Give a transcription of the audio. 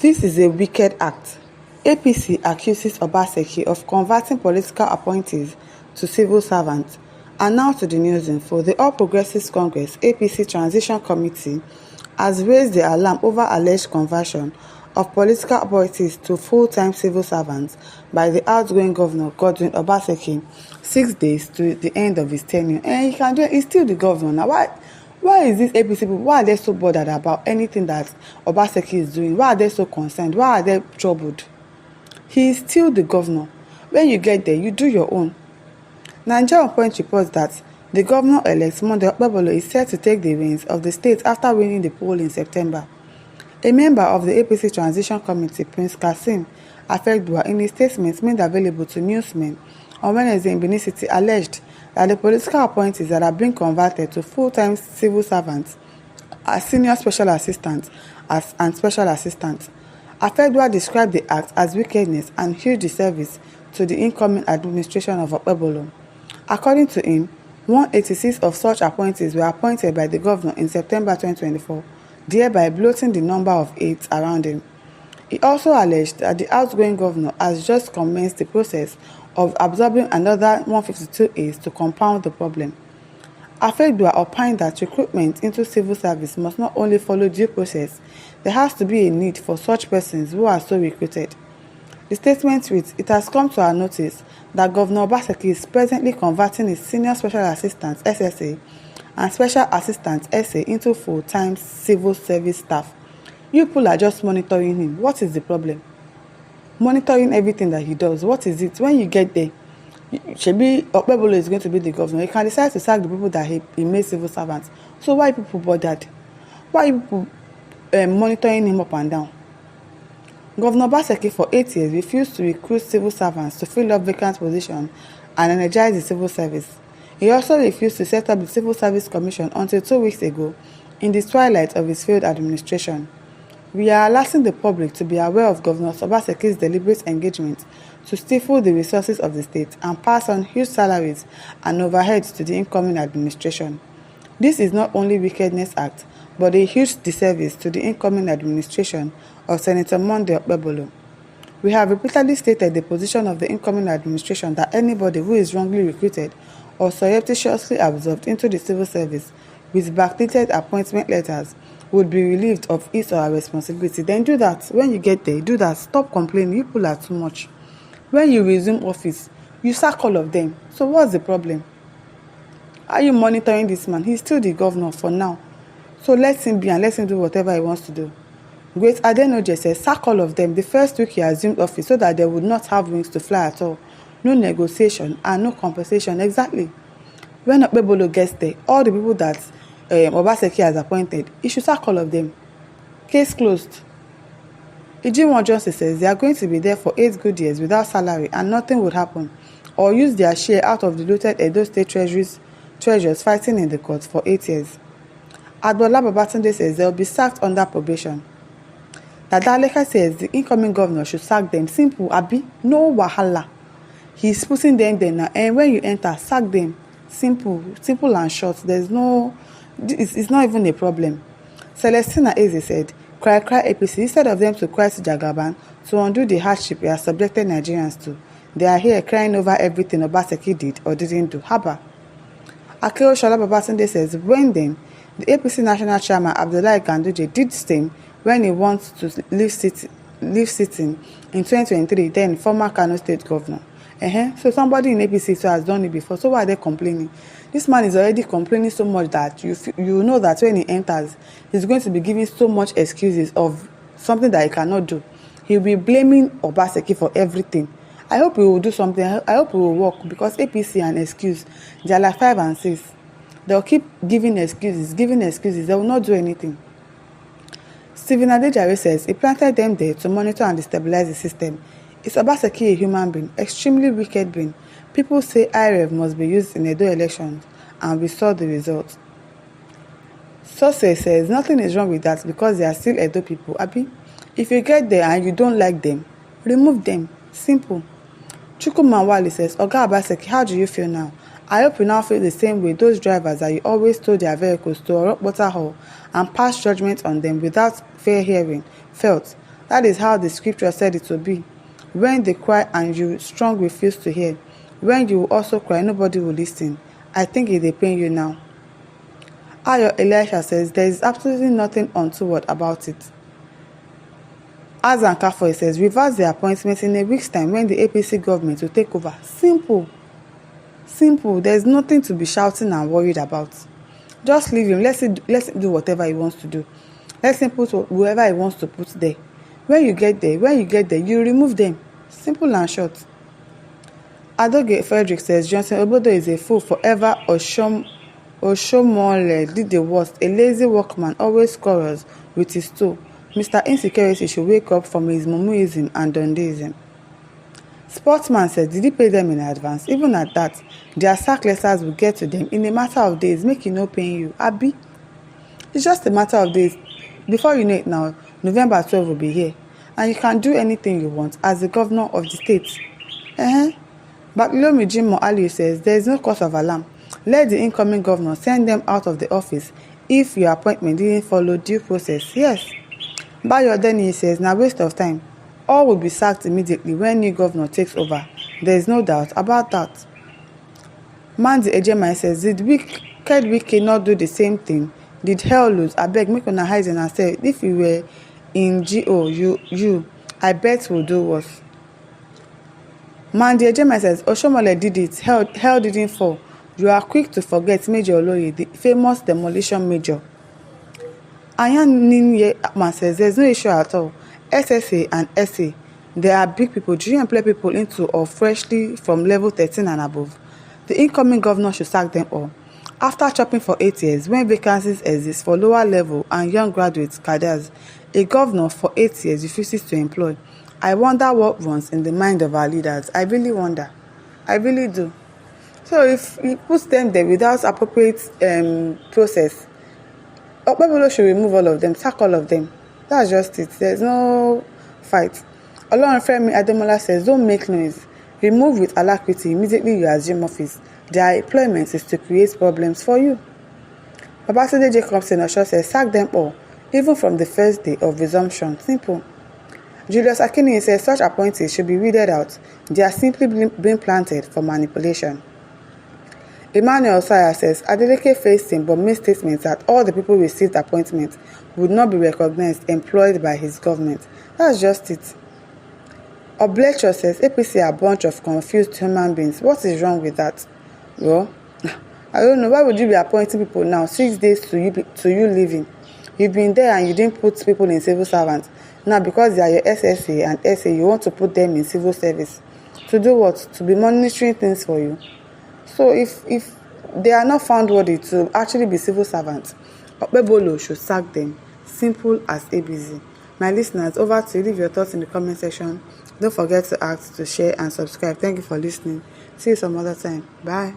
This is a wicked act. APC accuses Obaseki of converting political appointees to civil servants. And now to the news info. The All Progressives Congress APC Transition Committee has raised the alarm over alleged conversion of political appointees to full-time civil servants by the outgoing governor Godwin Obaseki 6 days to the end of his tenure. And he can do it. He's still the governor. Now why is this APC people, why are they so bothered about anything that Obaseki is doing? Why are they so concerned? Why are they troubled? He is still the governor. When you get there, you do your own. Nigerian Point reports that the governor-elect Monday Okpebholo is set to take the reins of the state after winning the poll in September. A member of the APC Transition Committee, Prince Kasim Afegdua, in a statement made available to newsmen on Wednesday in Benin City, alleged that the political appointees that are being converted to full-time civil servants are senior special assistants and special assistants. Afegdua described the act as wickedness and huge disservice to the incoming administration of Okpebholo. According to him, 186 of such appointees were appointed by the governor in September 2024, thereby bloating the number of aides around him. He also alleged that the outgoing governor has just commenced the process of absorbing another 152 aides to compound the problem. Afegdua opined that recruitment into civil service must not only follow due process, there has to be a need for such persons who are so recruited. The statement reads, "It has come to our notice that Governor Obaseki is presently converting his senior special assistants SSA and special assistants SA into full-time civil service staff. You people are just monitoring him. What is the problem? Monitoring everything that he does. What is it? When you get there, Shebi Okpebholo is going to be the governor. He can decide to sack the people that he made civil servants. So why are people bothered? Why are people monitoring him up and down? Governor Obaseki for 8 years refused to recruit civil servants to fill up vacant positions and energize the civil service. He also refused to set up the Civil Service Commission until 2 weeks ago, in the twilight of his failed administration. We are alerting the public to be aware of Governor Obaseki's deliberate engagement to stifle the resources of the state and pass on huge salaries and overheads to the incoming administration. This is not only Wickedness Act, but a huge disservice to the incoming administration of Senator Monday Okpebholo. We have repeatedly stated the position of the incoming administration that anybody who is wrongly recruited or surreptitiously absorbed into the civil service with backdated appointment letters would be relieved of his or her responsibility. Then do that. When you get there, do that. Stop complaining. You people are too much. When you resume office, you sack all of them. So what's the problem? Are you monitoring this man? He's still the governor for now. So let him be and let him do whatever he wants to do. Great Adenoje says sack all of them the first week he assumed office so that they would not have wings to fly at all. No negotiation and no compensation. Exactly. When Okpebholo gets there, all the people that Obaseki has appointed, he should sack all of them. Case closed. Ejimon Johnson says they are going to be there for 8 good years without salary and nothing would happen, or use their share out of the looted Edo State treasures fighting in the court for 8 years. Adbola Babatunde says they will be sacked under probation. Dadaleka says the incoming governor should sack them. Simple, Abi. No wahala. He's putting them there now. And when you enter, sack them. Simple and short. There's no, it's not even a problem. Celestina Eze said, cry APC. Instead of them to cry to Jagaban to undo the hardship we have subjected Nigerians to, they are here crying over everything Obaseki did or didn't do. Haba. Akeo Shola Babatunde says, when then, the APC National Chairman Abdullahi Ganduje did the same when he wants to leave sitting in 2023, then former Kano State Governor. So somebody in APC has done it before, so why are they complaining? This man is already complaining so much that you know that when he enters, he's going to be giving so much excuses of something that he cannot do. He'll be blaming Obaseki for everything. I hope he will do something. I hope he will work, because APC and excuse, they are like 5 and 6. They'll keep giving excuses. They will not do anything. Stephen Adejare says he planted them there to monitor and destabilize the system. Is Obaseki a human being? Extremely wicked being. People say IREV must be used in Edo elections, and we saw the results. Sose says nothing is wrong with that because they are still Edo people. Abi, if you get there and you don't like them, remove them. Simple. Chukwumanwali says, Oga Obaseki, how do you feel now? I hope you now feel the same way those drivers that you always told their vehicles to Orok Water Hall and pass judgment on them without fair hearing felt. That is how the scripture said it would be. When they cry and you strong refuse to hear, when you also cry, nobody will listen. I think it dey pain you now. Ayo Elisha says there is absolutely nothing untoward about it. Azan Kafoy says reverse the appointment in a week's time when the APC government will take over. Simple. Simple. There's nothing to be shouting and worried about. Just leave him. Let him do whatever he wants to do. Let him put whoever he wants to put there. When you get there, you remove them. Simple and short. Adoge Frederick says Johnson Obodo is a fool forever. Oshomole did the worst. A lazy workman always quarrels with his toe. Mr. Insecurity should wake up from his mumuism and dundeism. Sportsman says, did he pay them in advance? Even at that, their sack letters will get to them in a matter of days, make it no pain you. Abi? It's just a matter of days. Before you know it now, November 12 will be here. And you can do anything you want as the governor of the state. Bakilomi Jim Ali says, there is no cause of alarm. Let the incoming governor send them out of the office if your appointment didn't follow due process. Yes. Bayo Deni says, now waste of time. All will be sacked immediately when new governor takes over. There is no doubt about that. Manzi Ejemai says, did WickEd not do the same thing? Did hell lose? I beg, make una hide and say, if you were in GO, I bet will do worse. Manzi Ejemai says, Oshomole did it. Hell didn't fall. You are quick to forget Major Oloye, the famous demolition major. Ayan Ninye Man says, there's no issue at all. SSA and SA, they are big people. Do you employ people into or freshly from level 13 and above? The incoming governor should sack them all. After chopping for 8 years, when vacancies exist for lower level and young graduates, cadres, a governor for 8 years refuses to employ. I wonder what runs in the mind of our leaders. I really wonder. I really do. So if he puts them there without appropriate process, Okpebolo should remove all of them, sack all of them. That's just it. There's no fight. Olorunfemi Ademola says, don't make noise. Remove with alacrity immediately you assume office. Their employment is to create problems for you. Babasade Jacobson Osho says, sack them all, even from the first day of resumption. Simple. Julius Akini says, such appointees should be weeded out. They are simply being planted for manipulation. Emmanuel Saya says, Adeleke faced him but made statements that all the people received appointments would not be recognized employed by his government. That's just it. Oblecho says, APC are a bunch of confused human beings. What is wrong with that? Well, I don't know. Why would you be appointing people now 6 days to you leaving? You've been there and you didn't put people in civil servants. Now because they are your SSA and SA, you want to put them in civil service. To do what? To be monitoring things for you. So if they are not found worthy to actually be civil servants, Okpebolo should sack them. Simple as ABC. My listeners, over to you. Leave your thoughts in the comment section. Don't forget to share and subscribe. Thank you for listening. See you some other time. Bye.